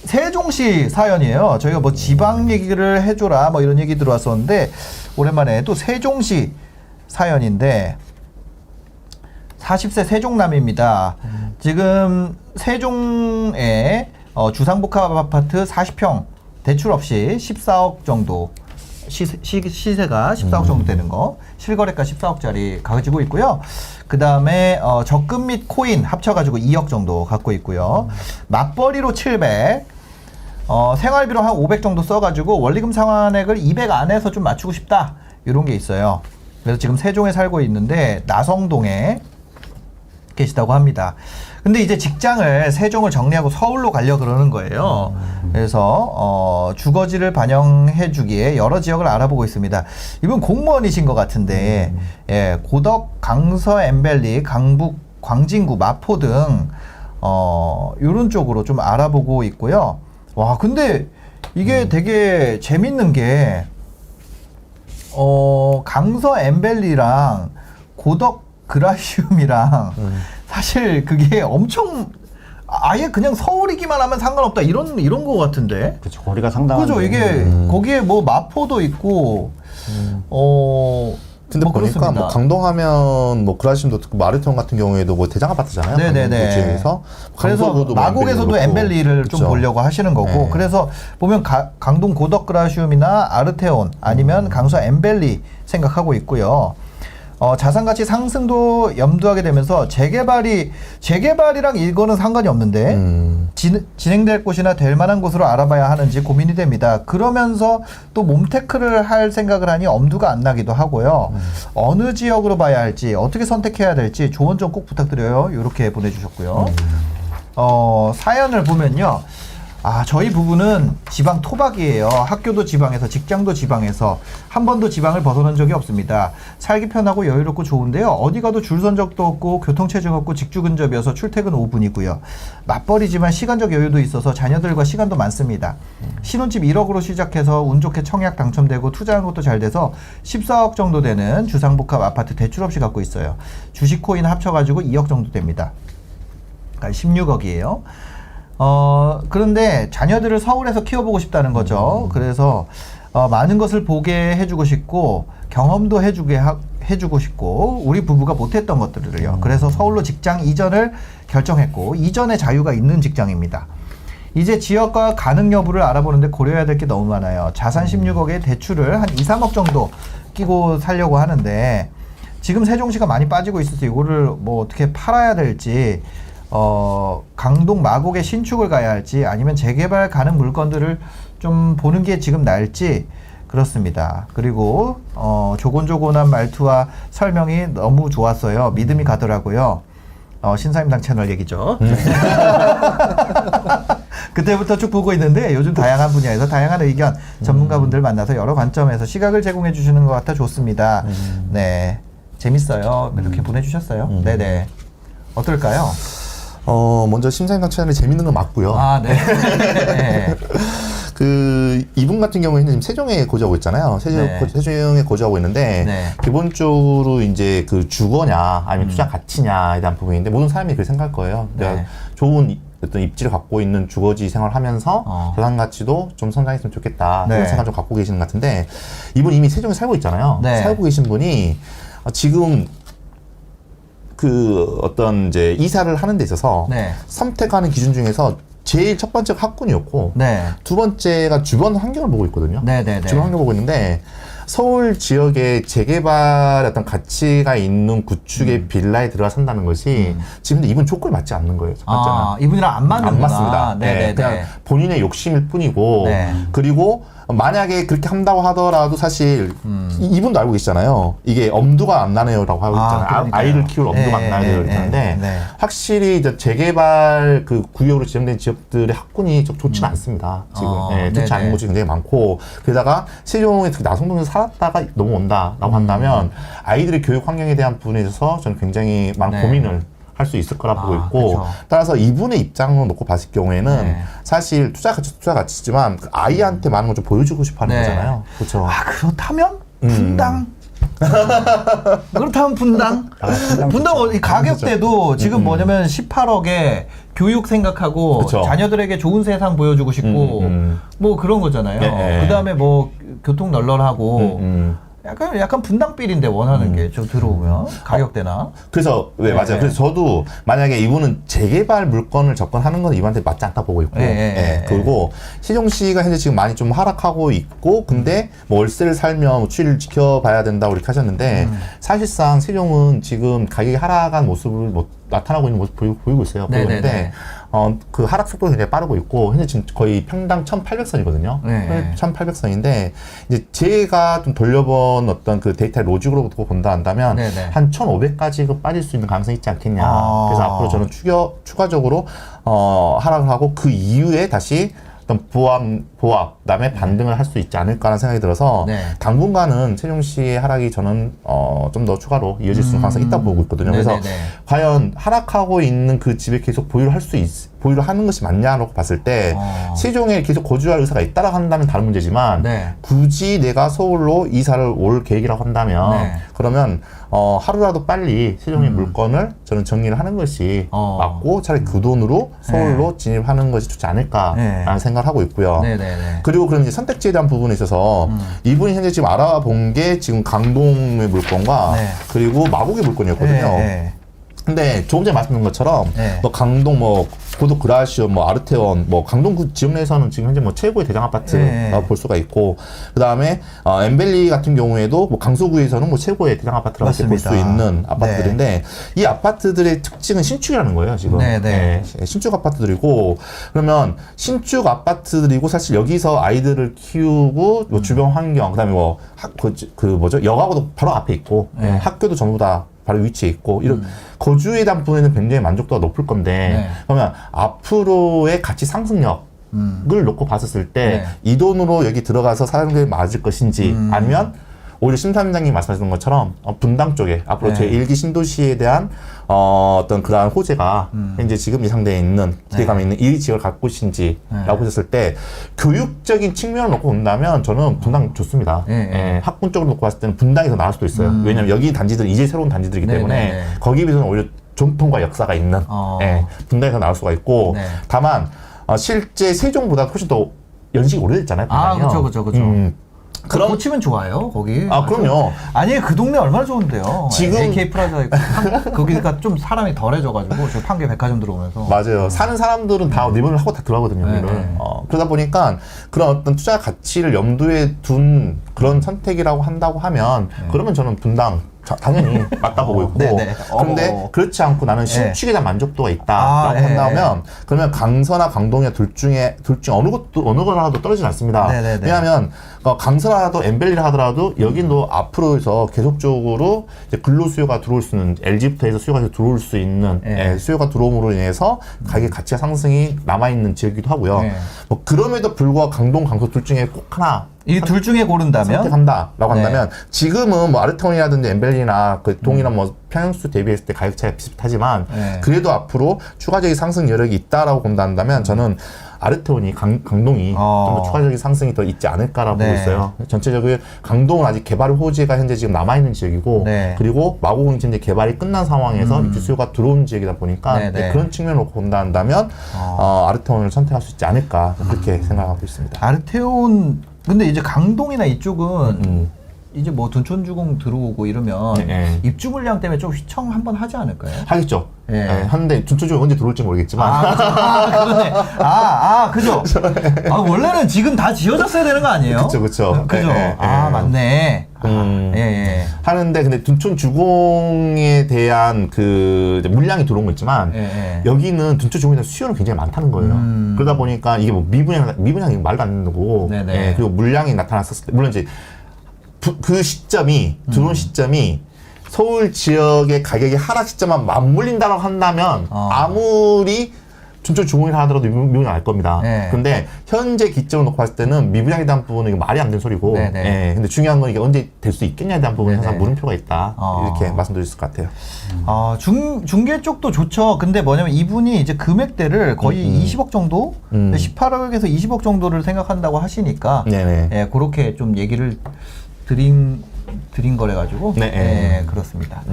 세종시 사연이에요. 저희가 뭐 지방 얘기를 해줘라 뭐 이런 얘기 들어왔었는데 오랜만에 또 세종시 사연인데 40세 세종남입니다. 지금 세종에 주상복합 아파트 40평 대출 없이 14억 정도 시세가 14억 정도 되는 거, 실거래가 14억짜리 가지고 있고요. 그 다음에 적금 및 코인 합쳐가지고 2억 정도 갖고 있고요. 맞벌이로 700, 생활비로 한 500 정도 써가지고 원리금 상환액을 200 안에서 좀 맞추고 싶다, 이런 게 있어요. 그래서 지금 세종에 살고 있는데 나성동에 계시다고 합니다. 근데 이제 직장을 세종을 정리하고 서울로 가려 그러는 거예요. 그래서 주거지를 반영해 주기에 여러 지역을 알아보고 있습니다. 이분 공무원이신 것 같은데 예, 고덕, 강서, 엠벨리, 강북, 광진구, 마포 등 이런 쪽으로 좀 알아보고 있고요. 와, 근데 이게 되게 재밌는 게 강서 엠벨리랑 고덕 그라시움이랑 사실 그게 엄청 아예 그냥 서울이기만 하면 상관없다 이런 거 같은데. 그렇죠. 거리가 상당한. 그죠. 이게 거기에 뭐 마포도 있고 근데 뭐 보니까 그렇습니다. 뭐 강동하면 뭐 그라심도 듣고 마르톤 같은 경우에도 뭐 대장 아파트잖아요. 네네네. 지역에서 그래서 마곡에서도 엠벨리를 좀 보려고 하시는 거고. 네. 그래서 보면 강동 고덕 그라시움이나 아르테온 아니면 강서 엠벨리 생각하고 있고요. 자산 가치 상승도 염두하게 되면서 재개발이랑 이거는 상관이 없는데 진행될 곳이나 될 만한 곳으로 알아봐야 하는지 고민이 됩니다. 그러면서 또 몸테크를 할 생각을 하니 엄두가 안 나기도 하고요. 어느 지역으로 봐야 할지 어떻게 선택해야 될지 조언 좀 꼭 부탁드려요. 이렇게 보내주셨고요. 사연을 보면요. 저희 부부는 지방 토박이에요. 학교도 지방에서, 직장도 지방에서 한 번도 지방을 벗어난 적이 없습니다. 살기 편하고 여유롭고 좋은데요. 어디 가도 줄 선 적도 없고 교통체증 없고 직주 근접이어서 출퇴근 5분이고요. 맞벌이지만 시간적 여유도 있어서 자녀들과 시간도 많습니다. 신혼집 1억으로 시작해서 운 좋게 청약 당첨되고 투자한 것도 잘 돼서 14억 정도 되는 주상복합 아파트 대출 없이 갖고 있어요. 주식 코인 합쳐가지고 2억 정도 됩니다. 그러니까 16억이에요. 그런데 자녀들을 서울에서 키워보고 싶다는 거죠. 그래서 많은 것을 보게 해주고 싶고 경험도 해주고 싶고 우리 부부가 못했던 것들을요. 그래서 서울로 직장 이전을 결정했고 이전의 자유가 있는 직장입니다. 이제 지역과 가능 여부를 알아보는데 고려해야 될 게 너무 많아요. 자산 16억에 대출을 한 2, 3억 정도 끼고 살려고 하는데 지금 세종시가 많이 빠지고 있어서 이거를 뭐 어떻게 팔아야 될지, 강동 마곡의 신축을 가야 할지 아니면 재개발 가능 물건들을 좀 보는 게 지금 나을지 그렇습니다. 그리고 조곤조곤한 말투와 설명이 너무 좋았어요. 믿음이 가더라고요. 신사임당 채널 얘기죠. 그때부터 쭉 보고 있는데 요즘 다양한 분야에서 다양한 의견, 전문가분들 만나서 여러 관점에서 시각을 제공해 주시는 것 같아 좋습니다. 네, 재밌어요. 이렇게 보내주셨어요. 네네. 어떨까요? 먼저 심사임당 채널이 재밌는 건 맞고요. 네. 네. 이분 같은 경우에는 지금 세종에 거주하고 있잖아요. 세종에 거주하고 있는데, 네. 기본적으로 이제 그 주거냐, 아니면 투자 가치냐에 대한 부분인데, 모든 사람이 그렇게 생각할 거예요. 내가 네. 좋은 어떤 입지를 갖고 있는 주거지 생활을 하면서 자산 가치도 좀 성장했으면 좋겠다. 네. 이런 생각 좀 갖고 계시는 것 같은데, 이분 이미 세종에 살고 있잖아요. 네. 살고 계신 분이 지금 어떤 이제 이사를 하는 데 있어서 네. 선택하는 기준 중에서 제일 첫 번째가 학군이었고, 네. 두 번째가 주변 환경을 보고 있거든요. 네네네. 주변 환경을 보고 있는데, 서울 지역에 재개발 어떤 가치가 있는 구축의 빌라에 들어가 산다는 것이 지금 이분 조건이 맞지 않는 거예요. 첫 번째는. 이분이랑 안 맞는구나. 안 맞습니다. 네네네. 그냥 본인의 욕심일 뿐이고, 네. 그리고 만약에 그렇게 한다고 하더라도 사실 이분도 알고 계시잖아요. 이게 엄두가 안 나네요라고 하고 있잖아요. 그러니까요. 아이를 키울 엄두가 안 나요. 이러는데 확실히 이제 재개발 그 구역으로 지정된 지역들의 학군이 좋지는 않습니다. 지금 좋지 않은 곳이 굉장히 많고, 게다가 세종에 특히 나성동에서 살았다가 넘어온다라고 한다면 아이들의 교육 환경에 대한 부분에 있어서 저는 굉장히 많은 고민을 할 수 있을 거라 보고 있고, 그쵸. 따라서 이분의 입장을 놓고 봤을 경우에는 사실 투자 가치지만 그 아이한테 많은 걸 좀 보여주고 싶어 하는 거잖아요. 그렇죠. 그렇다면 분당 그렇다면 분당? 분당 이 가격대도 지금 뭐냐면 18억에 교육 생각하고 그쵸. 자녀들에게 좋은 세상 보여주고 싶고 뭐 그런 거잖아요. 네. 그다음에 뭐 교통 널널하고 약간 분당삘인데 원하는 게 좀 들어오면 가격대나. 그래서 왜 맞아요. 그래서 저도 만약에 이분은 재개발 물건을 접근하는 건 이분한테 맞지 않다 보고 있고, 그리고 세종시가 현재 지금 많이 좀 하락하고 있고, 근데 뭐 월세를 살면 뭐 추이를 지켜봐야 된다고 이렇게 하셨는데 사실상 세종은 지금 가격이 하락한 모습을 뭐 나타나고 있는 모습 보이고 있어요. 보이고 있는데 그 하락 속도가 굉장히 빠르고 있고 현재 지금 거의 평당 1,800선이거든요. 1,800선인데 이제 제가 좀 돌려본 어떤 그 데이터 로직으로 두고 본다 한다면 한 1,500까지 빠질 수 있는 가능성이 있지 않겠냐. 그래서 앞으로 저는 추가적으로 하락을 하고 그 이후에 다시 어떤 보합, 그다음에 반등을 할 수 있지 않을까라는 생각이 들어서 당분간은 세종시의 하락이 저는 좀 더 추가로 이어질 수 있는 가능성이 있다고 보고 있거든요. 그래서 과연 하락하고 있는 그 집에 계속 보유를 할 수 보유를 하는 것이 맞냐라고 봤을 때 세종에 계속 거주할 의사가 있다라고 한다면 다른 문제지만 굳이 내가 서울로 이사를 올 계획이라고 한다면 그러면 하루라도 빨리 세종의 물건을 저는 정리를 하는 것이 맞고 차라리 그 돈으로 서울로 진입하는 것이 좋지 않을까라는 생각을 하고 있고요. 그리고 그럼 이제 선택지에 대한 부분에 있어서 이분이 현재 지금 알아본 게 지금 강동의 물건과 그리고 마곡의 물건이었거든요. 근데 조금 전에 말씀드린 것처럼 뭐 강동 뭐 고덕 그라시오 뭐 아르테온 뭐 강동 그 지역 내에서는 지금 현재 뭐 최고의 대장 아파트라고 볼 수가 있고 그다음에 엠벨리 같은 경우에도 뭐 강서구에서는 뭐 최고의 대장 아파트라고 볼 수 있는 아파트들인데 이 아파트들의 특징은 신축이라는 거예요 지금. 신축 아파트들이고 그러면 신축 아파트들이고 사실 여기서 아이들을 키우고 뭐 주변 환경 그다음에 뭐 그 뭐죠 여가고도 바로 앞에 있고 학교도 전부 다 바로 위치에 있고 이런 거주에 대한 부분에는 굉장히 만족도가 높을 건데 그러면 앞으로의 가치 상승력을 놓고 봤었을 때 이 돈으로 여기 들어가서 사는 게 맞을 것인지 아니면 오히려 심사위원장님이 말씀하셨던 것처럼 분당 쪽에 앞으로 제 1기 신도시에 대한 어떤 그러한 호재가 현재 지금 예상되어 있는 기대감이 있는 이 지역을 갖고 있는지라고 보셨을 때 교육적인 측면을 놓고 본다면 저는 분당 좋습니다. 학군적으로 놓고 봤을 때는 분당이 더 나을 수도 있어요. 왜냐하면 여기 단지들은 이제 새로운 단지들이기 때문에 거기에 비해서는 오히려 전통과 역사가 있는 분당이 더 나을 수가 있고 다만 실제 세종보다 훨씬 더 연식이 오래됐잖아요. 분당이요. 그렇죠. 그럼 고치면 좋아요 거기. 그럼요. 아니 그 동네 얼마나 좋은데요. 지금 AK 프라자 있고 거기가 좀 사람이 덜해져가지고 저 판교 백화점 들어오면서. 맞아요. 사는 사람들은 다 내문을 하고 다 들어가거든요. 그러다 보니까 그런 어떤 투자 가치를 염두에 둔 그런 선택이라고 한다고 하면 그러면 저는 분당 당연히 맞다 보고 있고 그런데 그렇지 않고 나는 신축에 대한 만족도가 있다라고 한다면 그러면 강서나 강동이나 둘 중에 어느 거라도 떨어지지 않습니다. 왜냐하면 강서라도 엠벨리를 하더라도 여긴도 앞으로서 계속적으로 이제 근로 수요가 들어올 수 있는 LG부터 해서 수요가 들어올 수 있는 수요가 들어옴으로 인해서 가격 가치가 상승이 남아있는 지역이기도 하고요. 뭐 그럼에도 불구하고 강동, 강서 둘 중에 꼭 하나 이 둘 중에 고른다면 선택한다라고 한다면 지금은 뭐 아르테온이라든지 엠벨리나 그 동이나 뭐 평양수 대비했을 때 가격 차이가 비슷하지만 그래도 앞으로 추가적인 상승 여력이 있다라고 본다면 저는 아르테온이 강동이 좀 더 추가적인 상승이 더 있지 않을까라고 보고 있어요. 전체적으로 강동은 아직 개발 호재가 현재 지금 남아있는 지역이고 그리고 마곡은 현재 개발이 끝난 상황에서 입주 수요가 들어온 지역이다 보니까 그런 측면으로 본다 한다면 아르테온을 선택할 수 있지 않을까 그렇게 생각하고 있습니다. 아르테온 근데 이제 강동이나 이쪽은 이제 뭐 둔촌주공 들어오고 이러면 입주 물량 때문에 좀 휘청 한번 하지 않을까요? 하겠죠. 하는데 둔촌주공 언제 들어올지 모르겠지만. 그러네. 그죠. 원래는 지금 다 지어졌어야 되는 거 아니에요? 그죠. 맞네. 하는데 근데 둔촌 주공에 대한 그 물량이 들어온 거 있지만 여기는 둔촌 주공에 대한 수요는 굉장히 많다는 거예요. 그러다 보니까 이게 뭐 미분양이 말도 안 되는 거고 그리고 물량이 나타났었을 때 물론 이제 그 시점이 들어온 시점이 서울 지역의 가격이 하락 시점만 맞물린다고 한다면 아무리 둔촌 주공이라 하더라도 미분양이 날 겁니다. 근데 현재 기점을 놓고 봤을 때는 미분양에 대한 부분은 이게 말이 안 되는 소리고 근데 중요한 건 이게 언제 될 수 있겠냐에 대한 부분은 항상 물음표가 있다. 이렇게 말씀드릴 수 있을 것 같아요. 중개 쪽도 좋죠. 근데 뭐냐면 이분이 이제 금액대를 거의 20억 정도? 18억에서 20억 정도를 생각한다고 하시니까 그렇게 좀 얘기를 드린 드린 거래 가지고 네, 그렇습니다.